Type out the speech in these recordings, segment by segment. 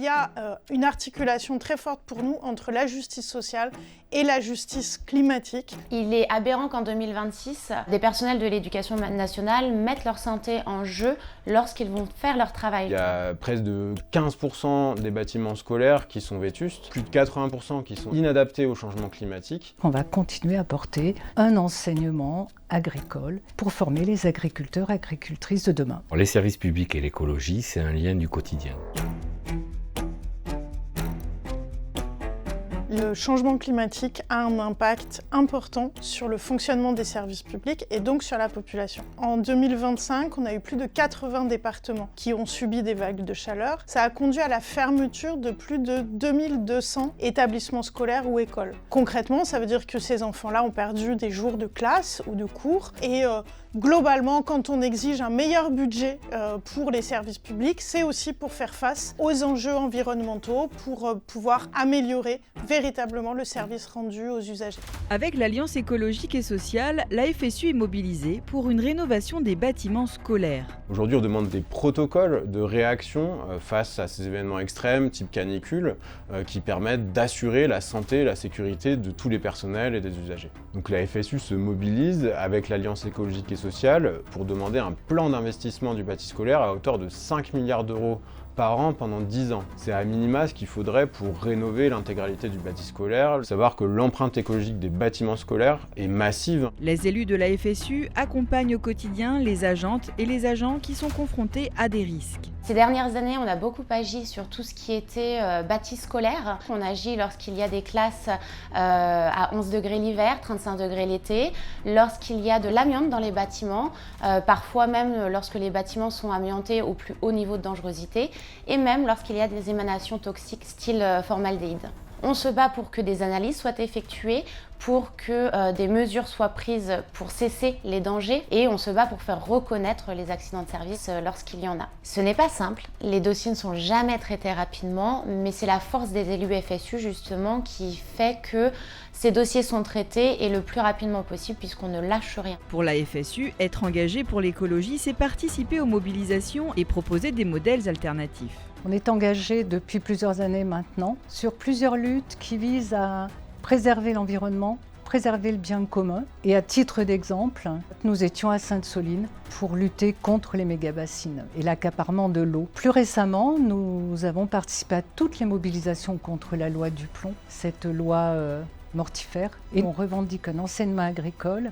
y a une articulation très forte pour nous entre la justice sociale et la justice climatique. Il est aberrant qu'en 2026, des personnels de l'éducation nationale mettent leur santé en jeu lorsqu'ils vont faire leur travail. Il y a presque de 15% des bâtiments scolaires qui sont vétustes, plus de 80% qui sont inadaptés au changement climatique. On va continuer à porter un enseignement agricole pour former les agriculteurs et agricultrices de demain. Les services publics et l'écologie, c'est un lien du quotidien. Le changement climatique a un impact important sur le fonctionnement des services publics et donc sur la population. En 2025, on a eu plus de 80 départements qui ont subi des vagues de chaleur. Ça a conduit à la fermeture de plus de 2200 établissements scolaires ou écoles. Concrètement, ça veut dire que ces enfants-là ont perdu des jours de classe ou de cours et globalement, quand on exige un meilleur budget pour les services publics, c'est aussi pour faire face aux enjeux environnementaux, pour pouvoir améliorer véritablement le service rendu aux usagers. Avec l'Alliance écologique et sociale, la FSU est mobilisée pour une rénovation des bâtiments scolaires. Aujourd'hui, on demande des protocoles de réaction face à ces événements extrêmes, type canicule, qui permettent d'assurer la santé et la sécurité de tous les personnels et des usagers. Donc la FSU se mobilise avec l'Alliance écologique et sociale pour demander un plan d'investissement du bâti scolaire à hauteur de 5 milliards d'euros par an pendant 10 ans. C'est à minima ce qu'il faudrait pour rénover l'intégralité du bâti scolaire. Savoir que l'empreinte écologique des bâtiments scolaires est massive. Les élus de la FSU accompagnent au quotidien les agentes et les agents qui sont confrontés à des risques. Ces dernières années, on a beaucoup agi sur tout ce qui était bâti scolaire. On agit lorsqu'il y a des classes à 11 degrés l'hiver, 35 degrés l'été, lorsqu'il y a de l'amiante dans les bâtiments, parfois même lorsque les bâtiments sont amiantés au plus haut niveau de dangerosité, et même lorsqu'il y a des émanations toxiques style formaldéhyde. On se bat pour que des analyses soient effectuées, pour que des mesures soient prises pour cesser les dangers et on se bat pour faire reconnaître les accidents de service lorsqu'il y en a. Ce n'est pas simple, les dossiers ne sont jamais traités rapidement, mais c'est la force des élus FSU justement qui fait que ces dossiers sont traités et le plus rapidement possible puisqu'on ne lâche rien. Pour la FSU, être engagé pour l'écologie, c'est participer aux mobilisations et proposer des modèles alternatifs. On est engagé depuis plusieurs années maintenant sur plusieurs luttes qui visent à préserver l'environnement, préserver le bien commun. Et à titre d'exemple, nous étions à Sainte-Soline pour lutter contre les méga-bassines et l'accaparement de l'eau. Plus récemment, nous avons participé à toutes les mobilisations contre la loi Duplon, cette loi mortifère. Et on revendique un enseignement agricole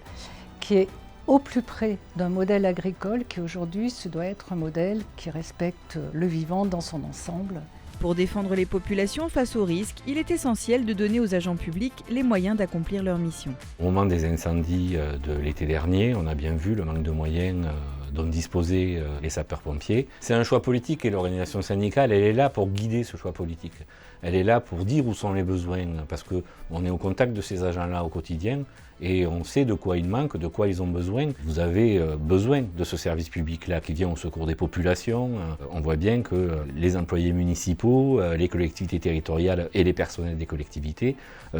qui est au plus près d'un modèle agricole qui aujourd'hui se doit être un modèle qui respecte le vivant dans son ensemble. Pour défendre les populations face aux risques, il est essentiel de donner aux agents publics les moyens d'accomplir leur mission. Au moment des incendies de l'été dernier, on a bien vu le manque de moyens dont disposaient les sapeurs-pompiers. C'est un choix politique et l'organisation syndicale, elle est là pour guider ce choix politique. Elle est là pour dire où sont les besoins, parce qu'on est au contact de ces agents-là au quotidien et on sait de quoi ils manquent, de quoi ils ont besoin. Vous avez besoin de ce service public-là qui vient au secours des populations. On voit bien que les employés municipaux, les collectivités territoriales et les personnels des collectivités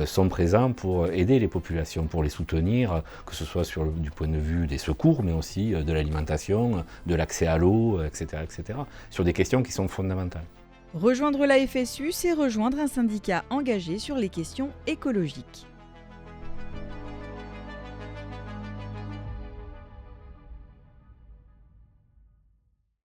sont présents pour aider les populations, pour les soutenir, que ce soit du point de vue des secours, mais aussi de l'alimentation, de l'accès à l'eau, etc., etc., sur des questions qui sont fondamentales. Rejoindre la FSU, c'est rejoindre un syndicat engagé sur les questions écologiques.